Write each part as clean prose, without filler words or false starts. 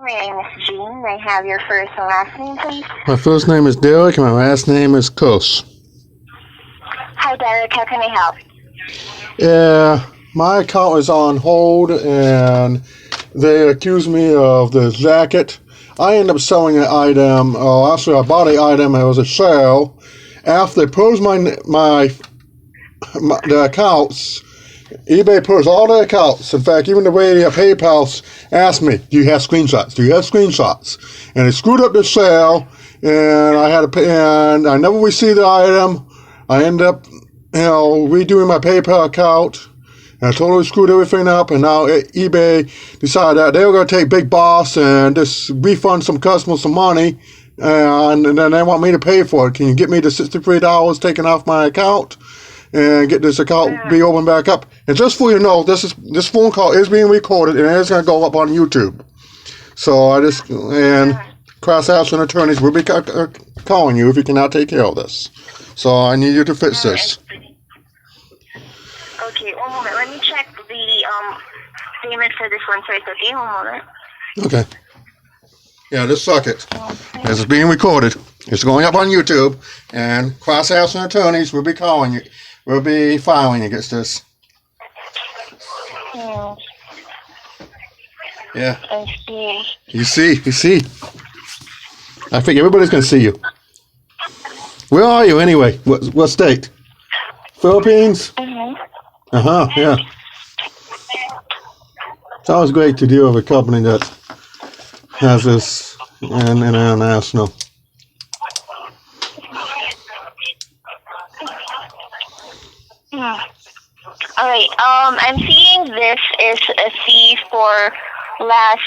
My name is Jean. May I have your first and last name, please? My first name is Derek and my last name is Kos. Hi, Derek. How can I help? Yeah, my account is on hold and they accuse me of the jacket. I ended up selling an item. Actually, I bought an item. It was a sale. After they purged the accounts, eBay purged all the accounts. In fact, even the way PayPal asked me, "Do you have screenshots? Do you have screenshots?" And they screwed up the sale, and I had to pay. And I never received the item. I ended up, redoing my PayPal account. And I totally screwed everything up, and now eBay decided that they were going to take Big Boss and just refund some customers some money, and then they want me to pay for it. Can you get me the $63 taken off my account and get this account be opened back up? And just for you to know, this phone call is being recorded, and it's going to go up on YouTube. So Cross Action Attorneys will be calling you if you cannot take care of this. So I need you to fix this. Okay, one moment. Let me check the payment for this one first, okay? One moment. Okay. Yeah, just suck it. This is being recorded. It's going up on YouTube, and Cross Action Attorneys will be calling you. Will be filing against this. Yeah. I see. You see. I think everybody's going to see you. Where are you anyway? What state? Philippines? Mm-hmm. Yeah. It's always great to deal with a company that has this international. All right. I'm seeing this is a fee for last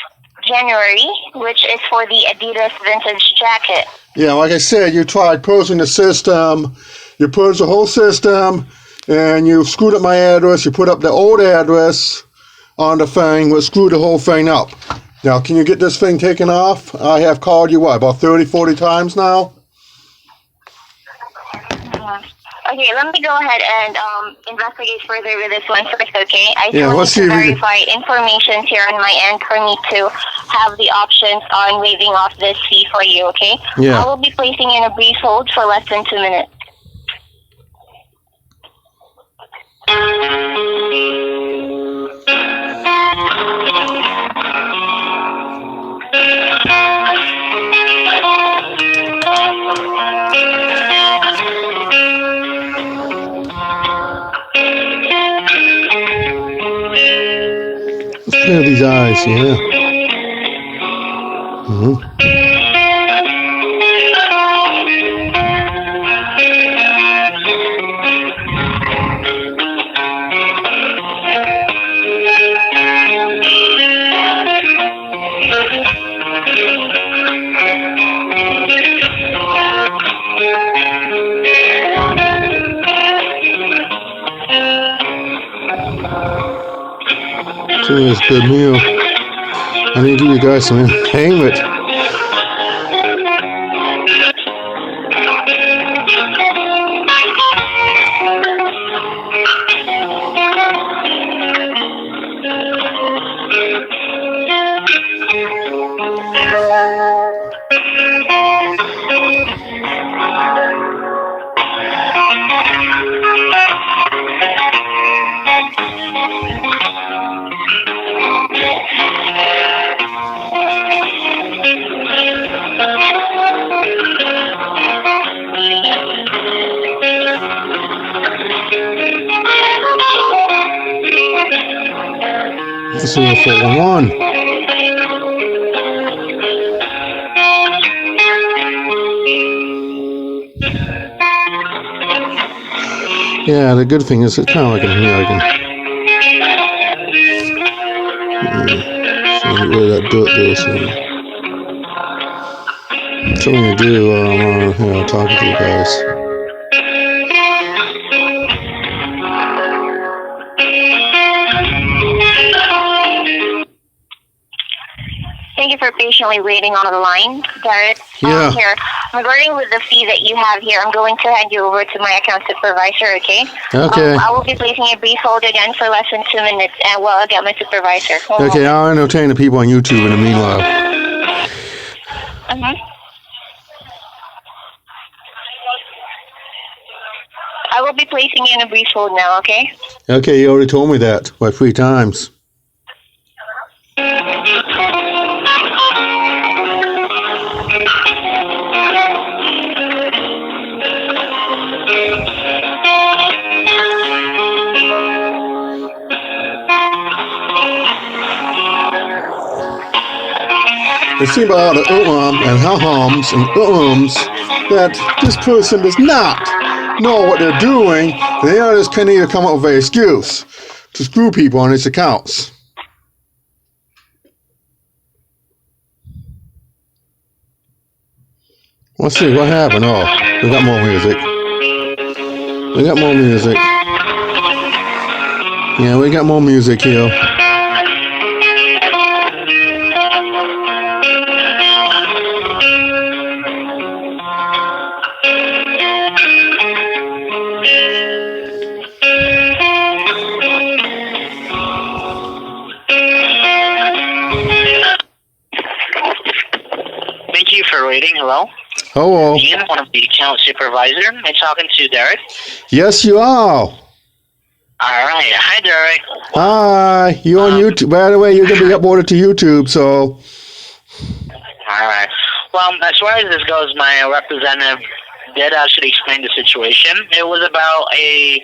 January, which is for the Adidas vintage jacket. Yeah, like I said, you tried purging the system. You purged the whole system, and you screwed up my address. You put up the old address on the thing, which screwed the whole thing up. Now, can you get this thing taken off? I have called you, about 30, 40 times now? Okay, let me go ahead and investigate further with this one first, okay? I Yeah, still let's need see to if we verify information here on my end for me to have the options on waiving off this fee for you, okay? Yeah. I will be placing you in a brief hold for less than 2 minutes. Let's clear these eyes, yeah. Mm-hmm. It's a good meal. I need to give you guys some entertainment. This is a 411. Yeah, the good thing is it's kind of like in here. I can see where that dirt goes. So I'm going to do while I'm talking to you guys. Thank you for patiently waiting on the line, Derek. Yeah. Here, regarding with the fee that you have here, I'm going to hand you over to my account supervisor, okay? Okay. I will be placing a brief hold again for less than 2 minutes, and I'll get my supervisor. Okay, I'll entertain the people on YouTube in the meanwhile. will be placing you in a brief hold now, okay? Okay, you already told me that like 3 times. It seems by all the and ha-hums and that this person does not know what they're doing, and they just can't even come up with an excuse to screw people on these accounts. Let's see what happened. Oh, we got more music. We got more music. Yeah, we got more music here. Thank you for waiting. Hello? Hello. Ian, one of the account supervisor. Am I talking to Derek? Yes, you are. All right. Hi, Derek. Hi. You on YouTube? By the way, you're going to be uploaded to YouTube, so... All right. Well, as far as this goes, my representative did actually explain the situation. It was about a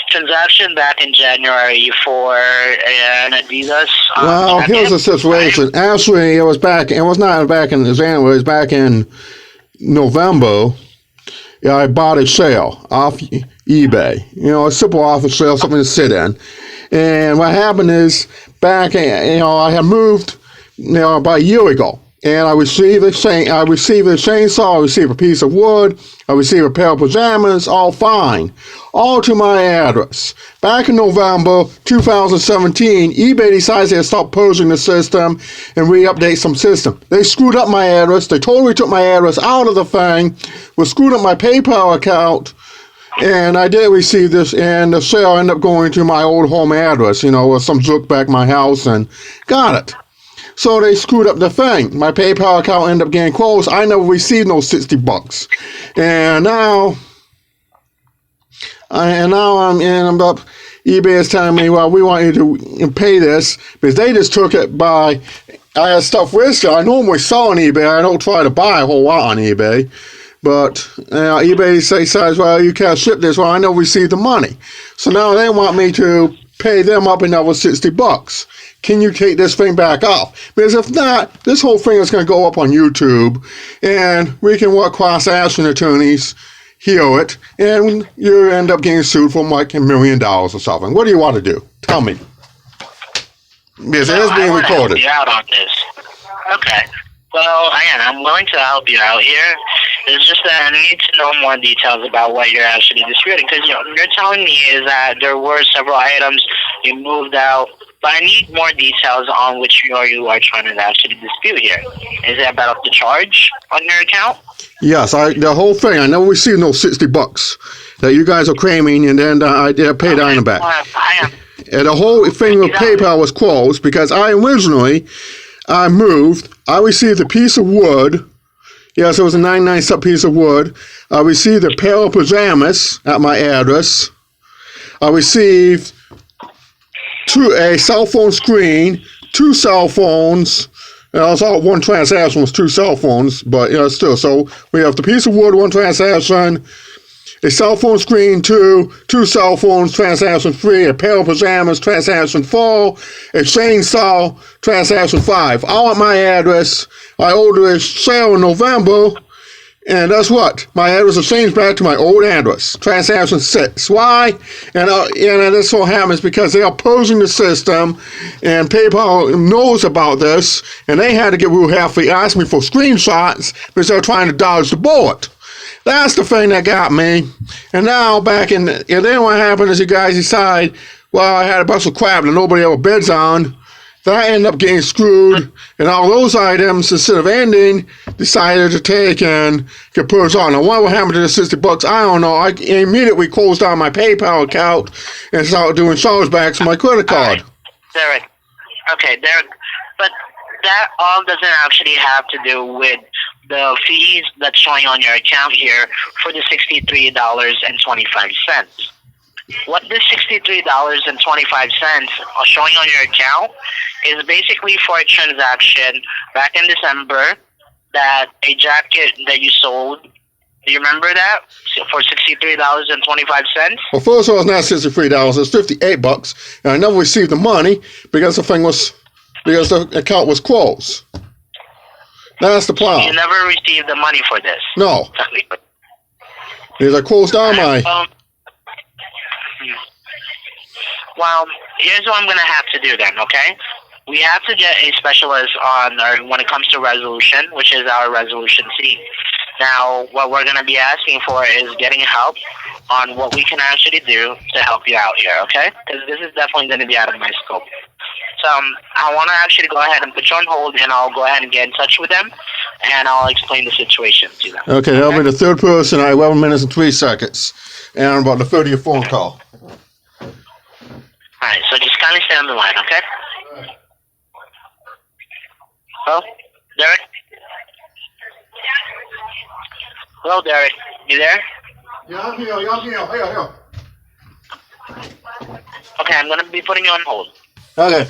transaction back in January for an Adidas. Well, here's the situation. Actually, it was not back in January, it was back in November. Yeah, I bought a sale off eBay. You know, a simple office sale, something to sit in. And what happened is, I had moved, about a year ago. And I received a chainsaw, I received a piece of wood, I received a pair of pajamas, all fine. All to my address. Back in November 2017, eBay decides they stopped purging the system and re-update some system. They screwed up my address, they totally took my address out of the thing, screwed up my PayPal account, and I did receive this, and the sale ended up going to my old home address, with some jerk back my house, and got it. So they screwed up the thing. My PayPal account ended up getting closed. I never received no $60. And now I'm up. eBay is telling me, well, we want you to pay this because they just took it by. I had stuff with you. I normally sell on eBay. I don't try to buy a whole lot on eBay. But eBay says, well, you can't ship this. Well, I never received the money. So now they want me to pay them up another $60. Can you take this thing back off? Because if not, this whole thing is going to go up on YouTube, and we can work cross-action attorneys, hear it, and you end up getting sued for like $1 million or something. What do you want to do? Tell me. Because it is being recorded. I want to help you out on this. Okay. Well, again, I'm willing to help you out here. It's just that I need to know more details about what you're actually disputing. Because you're telling me is that there were several items you moved out, but I need more details on which you are trying to actually dispute here. Is it about the charge on your account? Yes, the whole thing. I never received no $60 that you guys are claiming, and then I did pay down the back. And the whole thing with PayPal was closed because I moved. I received a piece of wood. Yes, it was a 99 piece of wood. I received a pair of pajamas at my address. I received a cell phone screen, 2 cell phones. It was all one transaction was 2 cell phones, but still. So we have the piece of wood, 1 transaction, a cell phone screen, 2 cell phones, transaction 3, a pair of pajamas, transaction 4, a chainsaw, transaction 5. All at my address. I ordered a sale in November, and that's what? My address was changed back to my old address, transaction 6. Why? And this all happens because they are posing the system, and PayPal knows about this, and they had to get real hefty, ask me for screenshots because they're trying to dodge the bullet. That's the thing that got me. And now and then what happened is you guys decide, well, I had a bunch of crap that nobody ever bids on. Then I ended up getting screwed, and all those items, instead of ending, decided to take and get put on. Now, what happened to the $60? I don't know. I immediately closed down my PayPal account and started doing chargebacks on my credit card. Derek. Okay, Derek. But that all doesn't actually have to do with the fees that's showing on your account here for the $63.25. What this $63.25 showing on your account is basically for a transaction back in December that a jacket that you sold. Do you remember that? So for $63.25? Well, first of all, it's not $63. It's $58, and I never received the money because the account was closed. That's the You problem. never received the money for this. No, because I closed down my. Well, here's what I'm going to have to do then, okay? We have to get a specialist on when it comes to resolution, which is our resolution team. Now, what we're going to be asking for is getting help on what we can actually do to help you out here, okay? Because this is definitely going to be out of my scope. So I want to actually go ahead and put you on hold, and I'll go ahead and get in touch with them, and I'll explain the situation to them. Okay, that'll be the third person at 11 minutes and 3 seconds, and I'm about the 30th phone call. All right, so just kindly stay on the line, okay? Hello, Derek? Hello, Derek. You there? Yeah, I'm here. Okay, I'm going to be putting you on hold. Okay.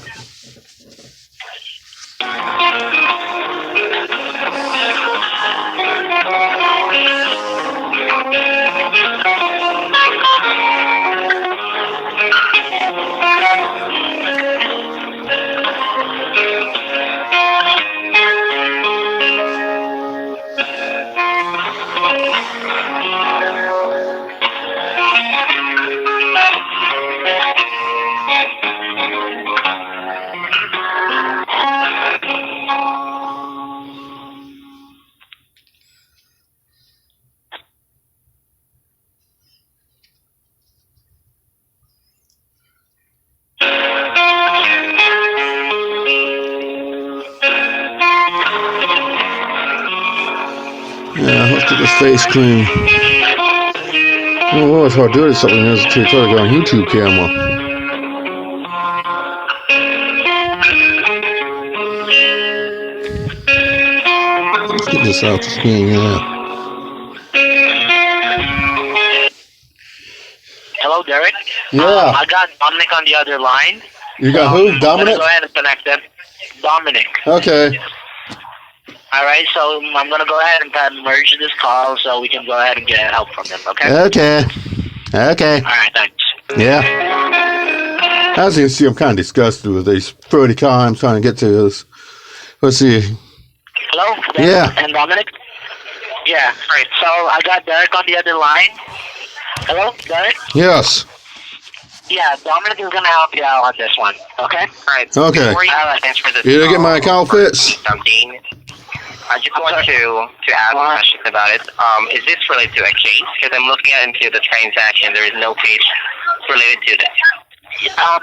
Yeah, let's get this face cream. Oh, it's hard to do this something else to try to go on YouTube camera. Let's get this out the screen, yeah. Hello, Derek? Yeah. I got Dominic on the other line. You got who? I'm Dominic? gonna go ahead and connect them. Dominic. Okay. All right, so I'm going to go ahead and merge this call so we can go ahead and get help from them, okay? Okay. Okay. All right, thanks. Yeah. As you can see, I'm kind of disgusted with these 30 times trying to get to this. Let's see. Hello? Yeah. And Dominic? Yeah, right. So I got Derek on the other line. Hello, Derek? Yes. Yeah, Dominic is going to help you out on this one, okay? All right. Okay. Before you thanks for this You didn't get my account fixed? Something. I just want to ask a question about it. Is this related to a case? Because I'm looking into the transaction. There is no case related to this.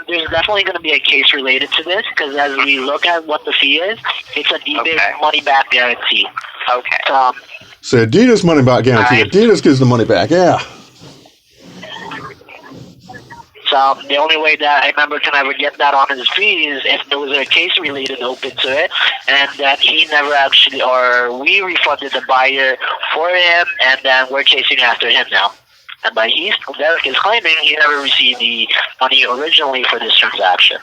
There's definitely going to be a case related to this because as we look at what the fee is, it's an eBay money back guarantee. Okay. So Adidas money back guarantee. Right. Adidas gives the money back, yeah. So the only way that a member can ever get that on his fee is if there was a case related open to it and that he never actually, or we refunded the buyer for him and then we're chasing after him now. And by Derek is claiming he never received the money originally for this transaction.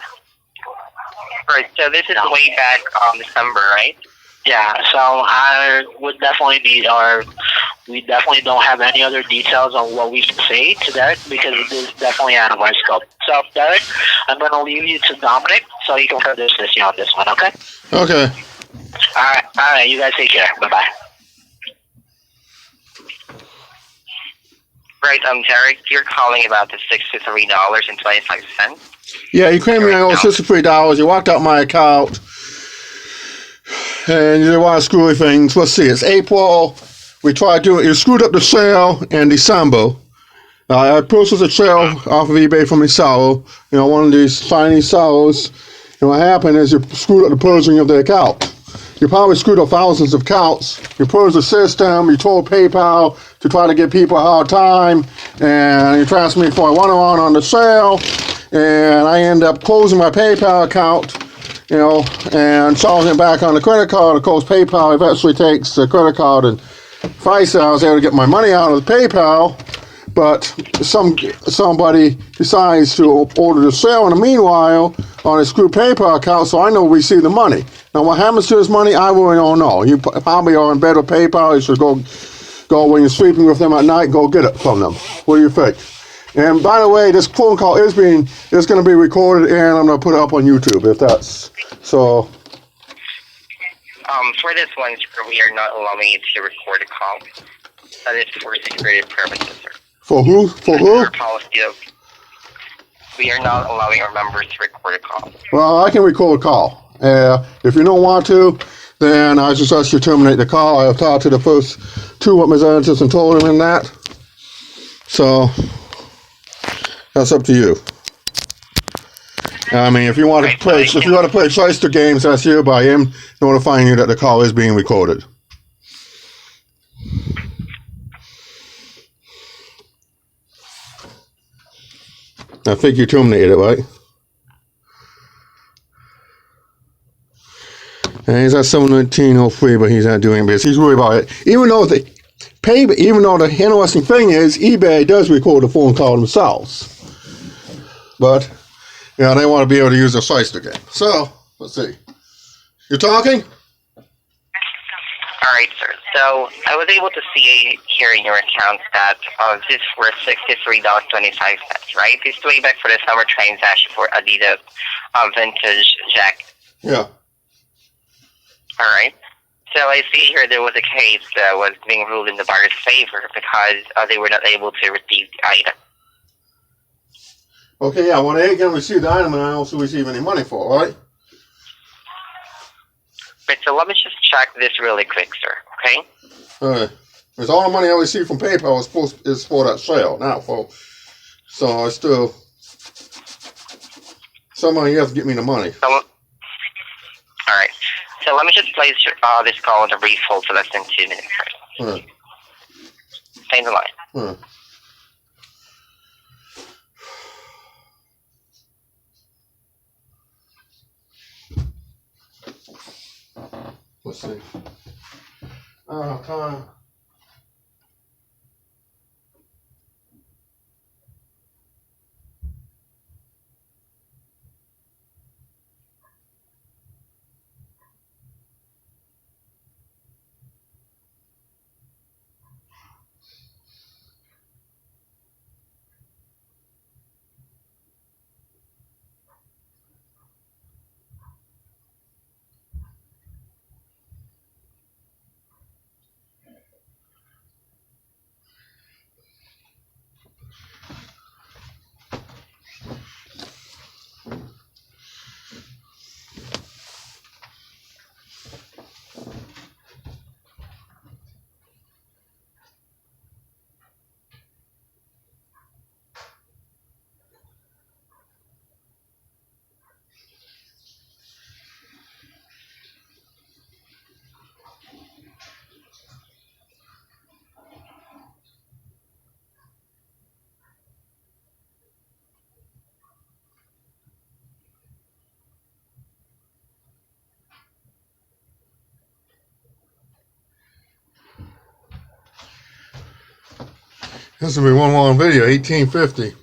Right, so this is way back December, right? Yeah, so I would definitely need, or we definitely don't have any other details on what we can say to Derek because it is definitely out of our scope. So, Derek, I'm going to leave you to Dominic so he can further assist you on this one, okay? Okay. All right, you guys take care. Bye-bye. Right, Derek, you're calling about the $63.25. Yeah, you claimed me I owe $63. You walked out my account. And you want to screw things. Let's see, it's April. We tried doing it. You screwed up the sale in December. I processed a sale off of eBay from a seller. You know, one of these Chinese sellers. And what happened is you screwed up the purging of the account. You probably screwed up thousands of accounts. You purged the system. You told PayPal to try to give people a hard time. And you transferred me for a 1-on-1 on the sale. And I ended up closing my PayPal account. you know, and charging it back on the credit card. Of course, PayPal eventually takes the credit card, and FISA, I was able to get my money out of the PayPal, but somebody decides to order the sale in the meanwhile on a screwed PayPal account, so I know we see the money. Now, what happens to this money, I really don't know. You probably are in bed with PayPal. You should go when you're sleeping with them at night, go get it from them. What do you think? And by the way, this phone call is going to be recorded, and I'm going to put it up on YouTube if that's so. For this one, sir, we are not allowing you to record a call. That is for security purposes, sir. For who? For who? Our policy of we are not allowing our members to record a call. Well, I can record a call. If you don't want to, then I suggest you terminate the call. I have talked to the first two representatives and told them that. So that's up to you. I mean, if you want to play shyster games, that's you. But I am notifying you that the call is being recorded. I think you terminated it, right? And he's at 719.03, but he's not doing it because he's worried about it. Even though the interesting thing is, eBay does record the phone call themselves. But, you know, they want to be able to use the shyster game. So, let's see. You talking? All right, sir. So I was able to see here in your account that this for $63.25, right? This is way back for the summer transaction for Adidas vintage jacket. Yeah. All right. So I see here there was a case that was being ruled in the buyer's favor because they were not able to receive the item. Okay, yeah, well, they can receive the item and I also receive any money for it, right? Right, so let me just check this really quick, sir, okay? Alright. Because all the money I receive from PayPal is for that sale, not for... So I still... Somebody has to get me the money. So, alright. So let me just place this call on a brief hold for less than 2 minutes, sir. Alright. Stay in the line. Alright. Let's see. Time. This will be one long video, 1850.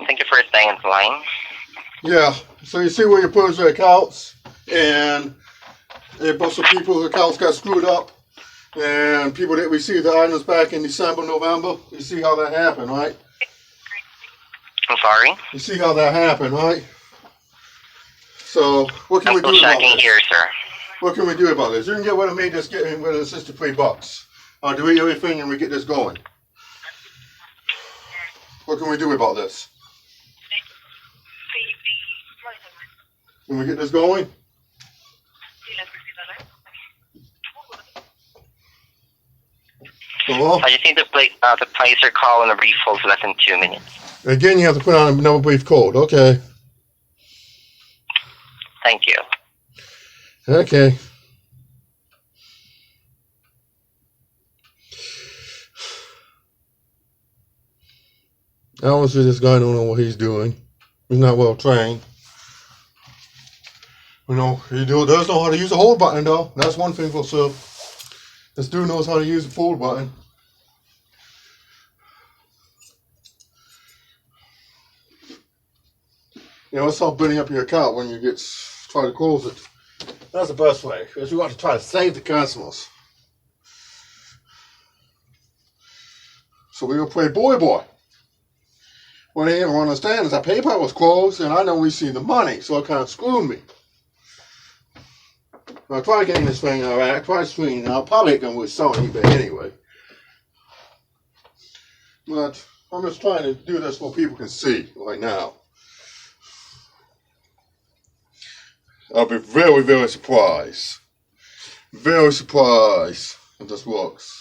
Thank you for staying in the line. Yeah, so you see where you put your accounts, and a bunch of people's accounts got screwed up, and people that received the items back in December, November. You see how that happened, right? I'm sorry? You see how that happened, right? So, what can I'm we do still about checking this? here, sir. What can we do about this? You can get rid of me, just get rid of the $63. I'll do everything and we get this going. What can we do about this? Can we get this going? Hello? I just need to place your call on a brief hold for less than 2 minutes. Again, you have to put on another brief code. Okay. Thank you. Okay. Obviously, this guy don't know what he's doing. He's not well trained. You know, he does know how to use the hold button, though. That's one thing for sure. This dude knows how to use the fold button. You know, it's all building up your account when you try to close it. That's the best way, because you want to try to save the customers. So we will play boy. What they don't understand is that PayPal was closed, and I know we see the money, so it kind of screwed me. I try getting this thing all right. I try screening. I'll probably going to sell on eBay anyway. But I'm just trying to do this so people can see right now. I'll be very, very surprised. Very surprised if this works.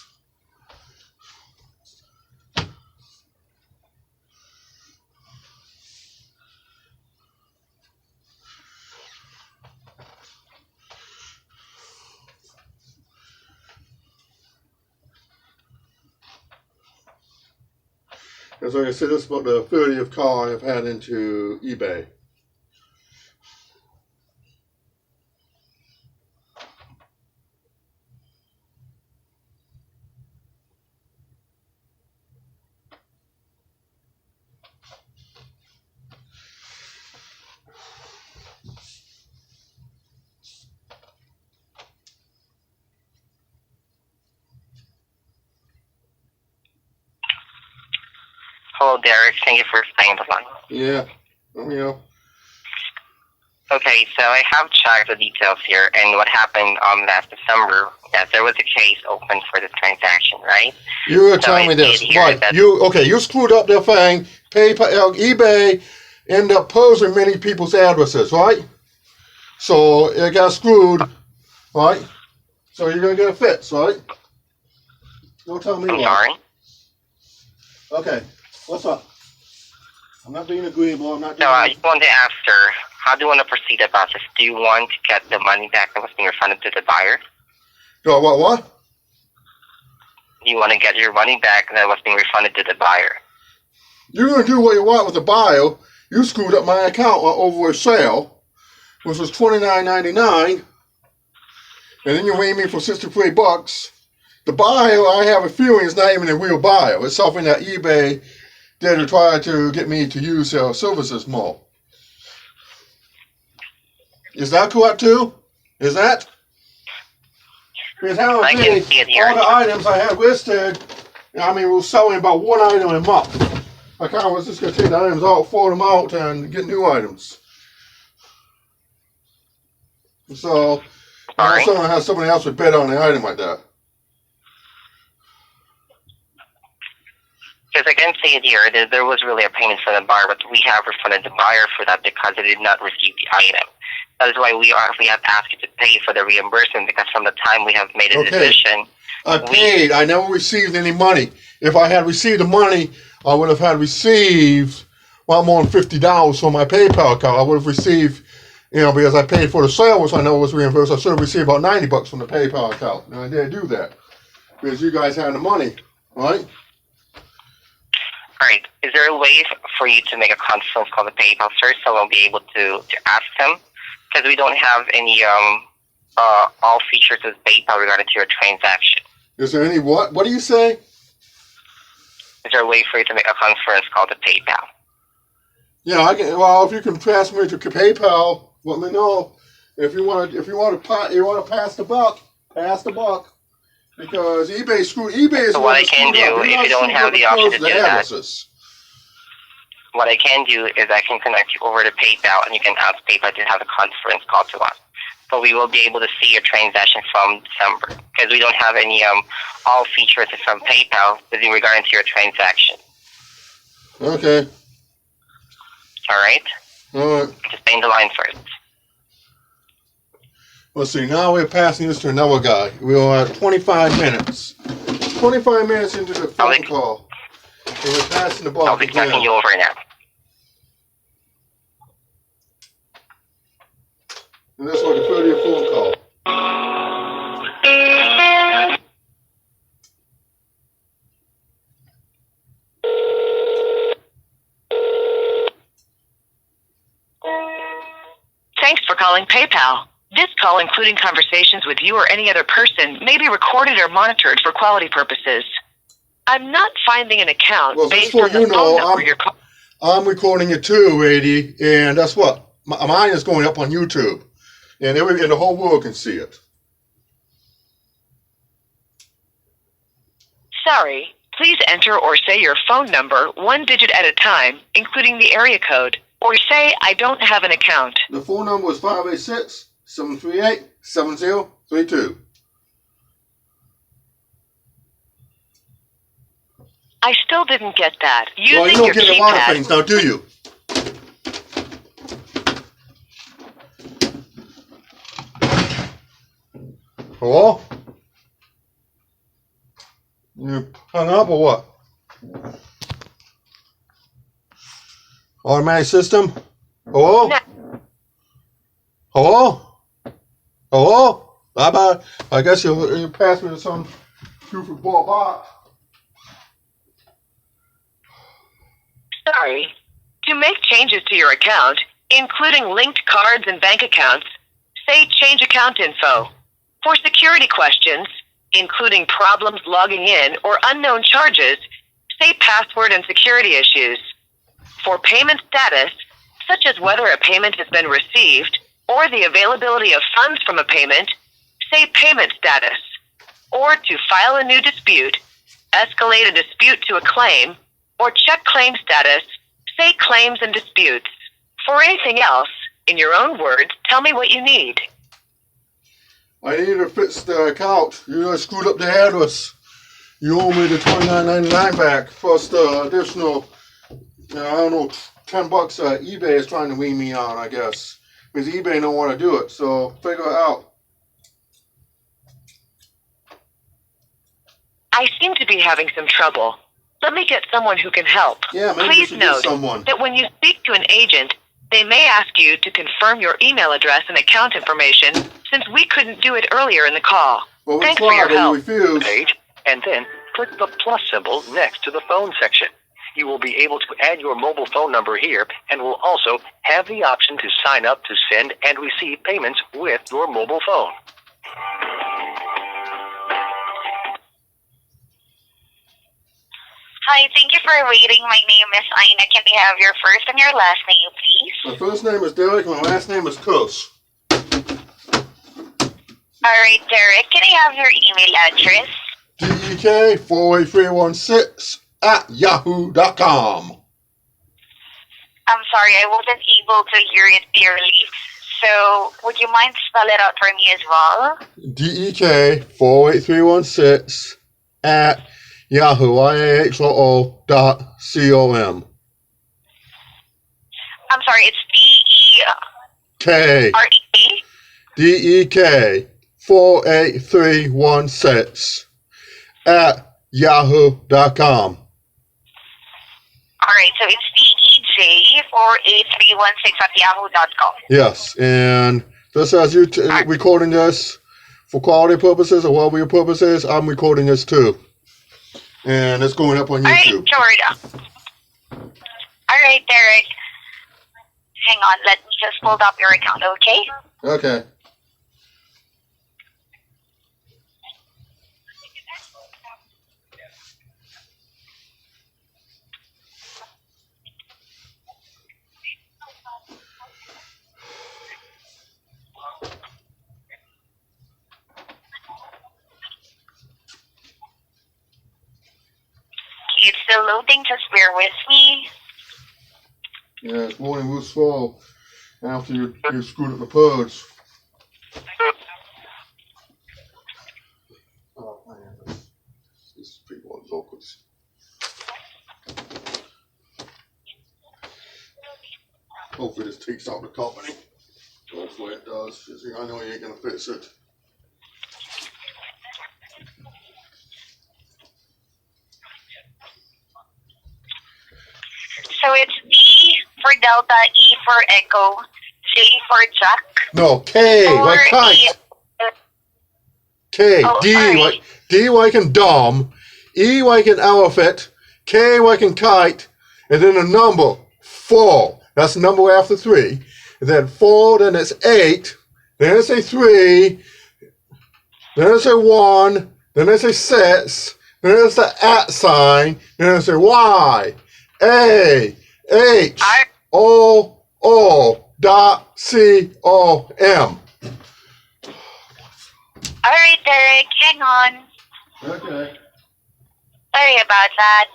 As like I said, this is about the 30th call I've had into eBay. Hello, Derek. Thank you for staying on the line. Yeah. Yeah. Okay, so I have checked the details here, and what happened last December, that there was a case open for this transaction, right? You were telling me this, right? You screwed up their thing. PayPal, eBay ended up posing many people's addresses, right? So it got screwed, right? So you're gonna get a fix, right? Don't tell me I'm why. sorry? Okay, what's up? I'm not being agreeable. I'm not. So I just wanted to ask, sir, how do you want to proceed about this? Do you want to get the money back that was being refunded to the buyer? What? Do you want to get your money back that was being refunded to the buyer? You're gonna do what you want with the bio. You screwed up my account over a sale, which was $29.99, and then you weighed me for $63. The bio, I have a feeling, is not even a real bio. It's something that eBay did to try to get me to use their services more. Is that correct too? Is that? Because how I can see it here. all the items I had listed, I mean, we're selling about one item a month. I kind of was just going to take the items out, fold them out, and get new items. So, Sorry? someone has somebody else would bet on the item like that. Because I can see it here, that there was really a payment for the buyer, but we have refunded the buyer for that because they did not receive the item. That is why we have asked you to pay for the reimbursement, because from the time we have made a decision... I paid. I never received any money. If I had received the money, I would have had received well more than $50 from my PayPal account. I would have received, because I paid for the sale, which I know was reimbursed. I should have received about $90 from the PayPal account. And I didn't do that because you guys had the money, right? All right. Is there a way for you to make a conference call to PayPal, sir, so we'll be able to ask them? Because we don't have any all features of PayPal regarding to your transaction. Is there any what? What do you say? Is there a way for you to make a conference call to PayPal? Yeah, I can. Well, if you can pass me to PayPal, let me know. If you want to pass the buck, because eBay screwed. eBay is So what I can do, if you don't have the option to do that, what I can do is I can connect you over to PayPal, and you can ask PayPal to have a conference call to us. So we will be able to see your transaction from December, because we don't have any all features from PayPal with regarding to your transaction. Okay. All right? All right. Just stay in the line first. Let's see, now we're passing this to another guy. We are at 25 minutes. 25 minutes into the phone call. And we're passing the ball. I'll be talking you over now. And this will defer to your phone call. Thanks for calling PayPal. This call, including conversations with you or any other person, may be recorded or monitored for quality purposes. I'm not finding an account Well, based just on so the you phone know, number you're calling. I'm recording it too, Adi, and that's what mine is going up on YouTube, and the whole world can see it. Sorry, please enter or say your phone number one digit at a time, including the area code, or say I don't have an account. The phone number is 586-738-7032. I still didn't get that. Using Well, you don't your get a lot of keypad. things now, do you? Hello? You hung up or what? Automatic system? Hello? No. Hello? Hello? Bye-bye. I guess you pass me to some stupid bot. Sorry. To make changes to your account, including linked cards and bank accounts, say change account info. For security questions, including problems logging in or unknown charges, say password and security issues. For payment status, such as whether a payment has been received or the availability of funds from a payment, say payment status. Or to file a new dispute, escalate a dispute to a claim, or check claim status, say claims and disputes. For anything else, in your own words, tell me what you need. I need to fix the account. You screwed up the address. You owe me the $29.99 back plus the additional, I don't know, $10 eBay is trying to wean me on, I guess. Because eBay don't want to do it, so figure it out. I seem to be having some trouble. Let me get someone who can help. Yeah, maybe you Please should get note someone. that when you speak to an agent, they may ask you to confirm your email address and account information since we couldn't do it earlier in the call. Well, we Thanks for your tried, but help. you refused. Page, and then click the plus symbol next to the phone section. You will be able to add your mobile phone number here and will also have the option to sign up to send and receive payments with your mobile phone. Hi, thank you for waiting. My name is Aina. Can we have your first and your last name, please? My first name is Derek, my last name is Kuss. All right, Derek. Can I have your email address? DEK48316 @yahoo.com. I'm sorry, I wasn't able to hear it clearly. So, would you mind spell it out for me as well? DEK48316 @yahoo, YAHOO.com. I'm sorry, it's K. DEREK? DEK48316 @yahoo.com. All right, so it's DEJ48316 @yahoo.com. Yes, and this has you recording this for quality purposes or welfare purposes. I'm recording this too. And it's going up on All right, YouTube. Jordan. All right, Derek. Hang on, let me just pull up your account, okay? Okay. It's still loading, just bear with me. Yeah, it's morning will slow after you screwed up the pugs. Oh man, these people are locals. Hopefully this takes out the company. Hopefully. the way it does. I know you ain't gonna fix it. So it's D for Delta, E for Echo, J for Jack. No, K like kite. K, Oh, D sorry. like D like in dumb, E like in elephant, K like in kite, and then a number 4. That's the number after 3. And then 4, then it's 8, then it's a 3, then it's a 1, then it's a 6, then it's the @ sign, then it's a Y, A, H, O, O, dot, C-O-M. All right, Derek, hang on. Okay. Sorry about that.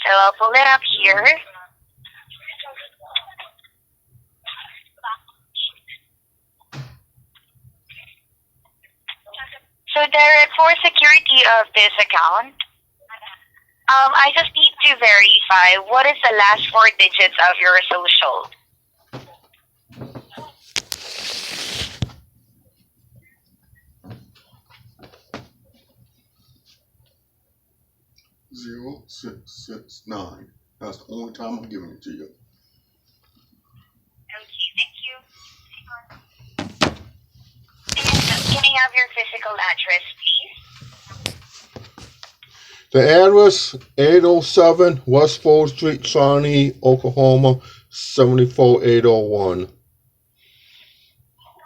So I'll pull it up here. So Derek, for security of this account, I just need to verify what is the last 4 digits of your social. 0669. That's the only time I'm giving it to you. Okay, thank you. And can I have your physical address, please? The address 807 West 4th Street, Shawnee, Oklahoma 74801.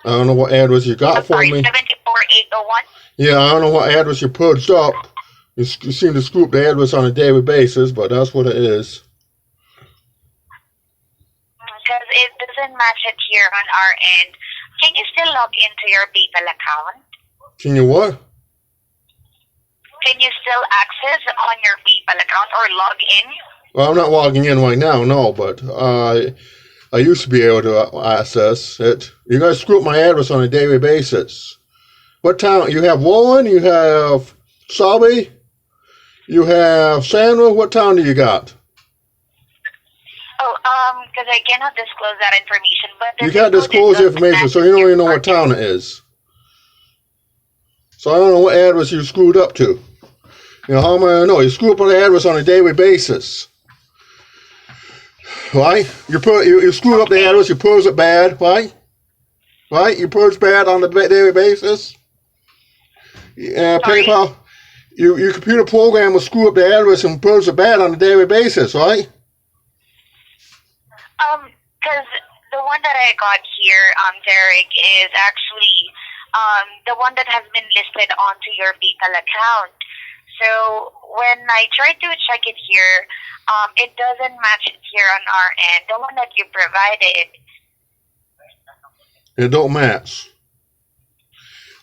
I don't know what address you got for Sorry, me. 74801? Yeah, I don't know what address you purged up. You seem to scoop the address on a daily basis, but that's what it is. Because it doesn't match it here on our end. Can you still log into your PayPal account? Can you what? Can you still access on your PayPal account or log in? Well, I'm not logging in right now, no, but I used to be able to access it. You guys screw up my address on a daily basis. What town? You have Wolin, you have Selby, you have Sandra. What town do you got? Oh, because I cannot disclose that information. But the You can't zip code disclose the doesn't information, match so you don't even know your what town it is. So I don't know what address you screwed up to. You know, how am I gonna know? You screw up on the address on a daily basis. Right? You screw up the address, you purge it bad, right? Right? You purge bad on a daily basis. Sorry? PayPal, your computer program will screw up the address and purge it bad on a daily basis, right? Because the one that I got here, Derek, is actually the one that has been listed onto your PayPal account. So when I tried to check it here, it doesn't match it here on our end. The one that you provided. It don't match.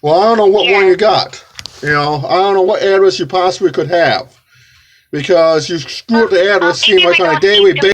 Well, I don't know what one you got. You know, I don't know what address you possibly could have. Because you screw up the address, seem like on a daily basis.